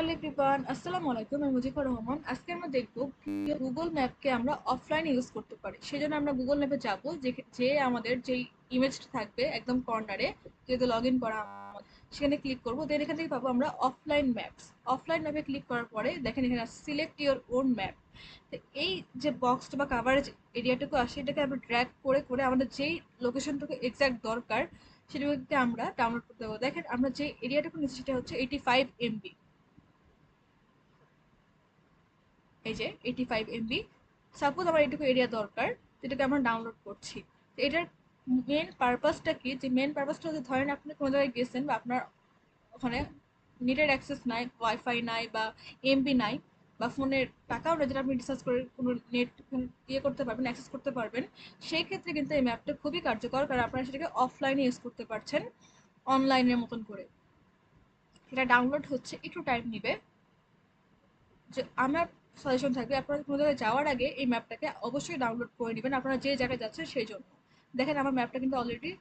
Hello everyone, আসসালামু আলাইকুম। আমি মুজিবুর রহমান। আজকে আমরা দেখব গুগল ম্যাপকে আমরা অফলাইনে ইউজ করতে পারি। সেজন্য আমরা গুগল ম্যাপে যাব, যে আমাদের যেই ইমেজটা থাকবে একদম কর্নারে, যেহেতু লগ ইন করা সেখানে ক্লিক করবো। দেন এখান থেকে পাবো আমরা অফলাইন ম্যাপস। অফলাইন ম্যাপে ক্লিক করার পরে দেখেন এখানে সিলেক্ট ইউর ওন ম্যাপ। তো এই যে বক্সটা বা কাভারেজ এরিয়াটুকু আসে, এটাকে আমরা ড্র্যাগ করে করে আমাদের যেই লোকেশনটুকু এক্সাক্ট দরকার সেটাকে আমরা ডাউনলোড করতে পারবো। দেখেন আমরা যে এরিয়াটুকু নিচ্ছি সেটা হচ্ছে 85 MB। এই যে 85 MB। সাপোজ আমার এইটুকু এরিয়া দরকার, যেটাকে আমরা ডাউনলোড করছি। তো এটার মেন পারপাসটা কি? যে মেন পারপাসটা হচ্ছে, ধরেন আপনি কোনো জায়গায় গেছেন বা আপনার ওখানে নেটের অ্যাক্সেস নাই, ওয়াইফাই নাই বা এমবি নাই, বা ফোনের টাকাও না যেটা আপনি রিচার্জ করে কোনো নেট ইয়ে করতে পারবেন, অ্যাক্সেস করতে পারবেন। সেই ক্ষেত্রে কিন্তু এই ম্যাপটা খুবই কার্যকর, কারণ আপনারা সেটাকে অফলাইনে ইউজ করতে পারছেন অনলাইনের মতন করে। এটা ডাউনলোড হচ্ছে, একটু টাইম নিবে। যে আমার সাজেশন থাকবে, আপনারা কোনো জায়গায় যাওয়ার আগে এই ম্যাপটাকে অবশ্যই ডাউনলোড করে নেবেন, আপনারা যে জায়গায় যাচ্ছেন সেই জন্য। দেখেন আমার ম্যাপটা কিন্তু অলরেডি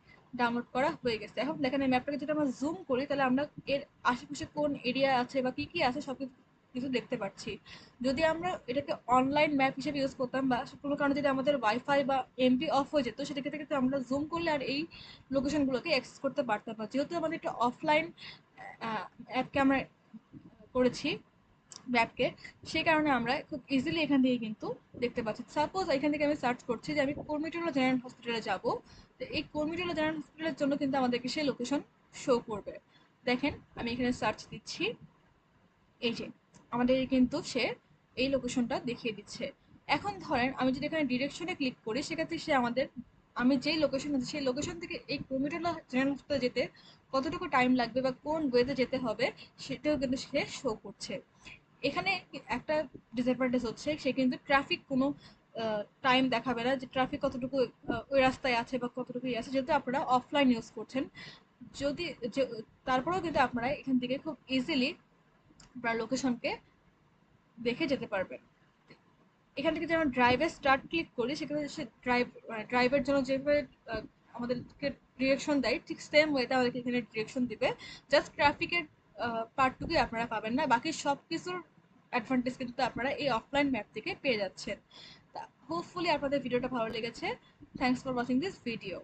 ডাউনলোড করা হয়ে গেছে। এখন দেখেন এই ম্যাপটাকে যদি আমরা জুম করি, তাহলে আমরা এর আশেপাশে কোন এরিয়া আছে বা কি কি আছে সব কিছু দেখতে পাচ্ছি। যদি আমরা এটাকে অনলাইন ম্যাপ হিসেবে ইউজ করতাম বা কোনো কারণে যদি আমাদের ওয়াইফাই বা এমবি অফ হয়ে যেত, সেক্ষেত্রে কিন্তু আমরা জুম করলে আর এই লোকেশনগুলোকে অ্যাক্সেস করতে পারতাম না। যেহেতু আমাদের একটা অফলাইন অ্যাপকে আমরা করেছি, ম্যাপকে, সেই কারণে আমরা খুব ইজিলি এখান থেকে কিন্তু দেখতে পাচ্ছি। সাপোজ এখান থেকে আমি সার্চ করছি যে আমি কর্মীটোলা জেনারেল হসপিটালে যাব। তো এই কর্মীটোলা জেনারেল হসপিটালের জন্য কিন্তু আমাদেরকে সেই লোকেশন শো করবে। দেখেন আমি এখানে সার্চ দিচ্ছি, এই যে আমাদের কিন্তু সে এই লোকেশনটা দেখিয়ে দিচ্ছে। এখন ধরেন আমি যদি এখানে ডিরেকশনে ক্লিক করি, সেক্ষেত্রে সে আমাদের, আমি যেই লোকেশন আছে সেই লোকেশন থেকে এই কর্মীটোলা জেনারেল হসপিটালে যেতে কতটুকু টাইম লাগবে বা কোন ওয়েতে যেতে হবে সেটাও কিন্তু সে শো করছে। এখানে একটা ডিসঅ্যাডভান্টেজ হচ্ছে, সে কিন্তু ট্রাফিক কোনো টাইম দেখাবে না, যে ট্রাফিক কতটুকু ওই রাস্তায় আছে বা কতটুকু আছে, যেহেতু আপনারা অফলাইন ইউজ করছেন। যদি যে- তারপরেও কিন্তু আপনারা এখান থেকে খুব ইজিলি আপনার লোকেশনকে দেখে যেতে পারবেন। এখান থেকে যেমন ড্রাইভে স্টার্ট ক্লিক করি, সেখানে সে ড্রাইভের জন্য যেভাবে আমাদেরকে ডিরেকশন দেয়, ঠিক সেম ওয়েতে আমাদেরকে এখানে ডিরেকশন দিবে। জাস্ট ট্রাফিকের পার্টটুকুই আপনারা পাবেন না, বাকি সব কিছুর অ্যাডভান্টেজ কিন্তু আপনারা এই অফলাইন ম্যাপ থেকে পেয়ে যাচ্ছেন। তা হোপফুলি আপনাদের ভিডিওটা ভালো লেগেছে। Thanks for watching this video.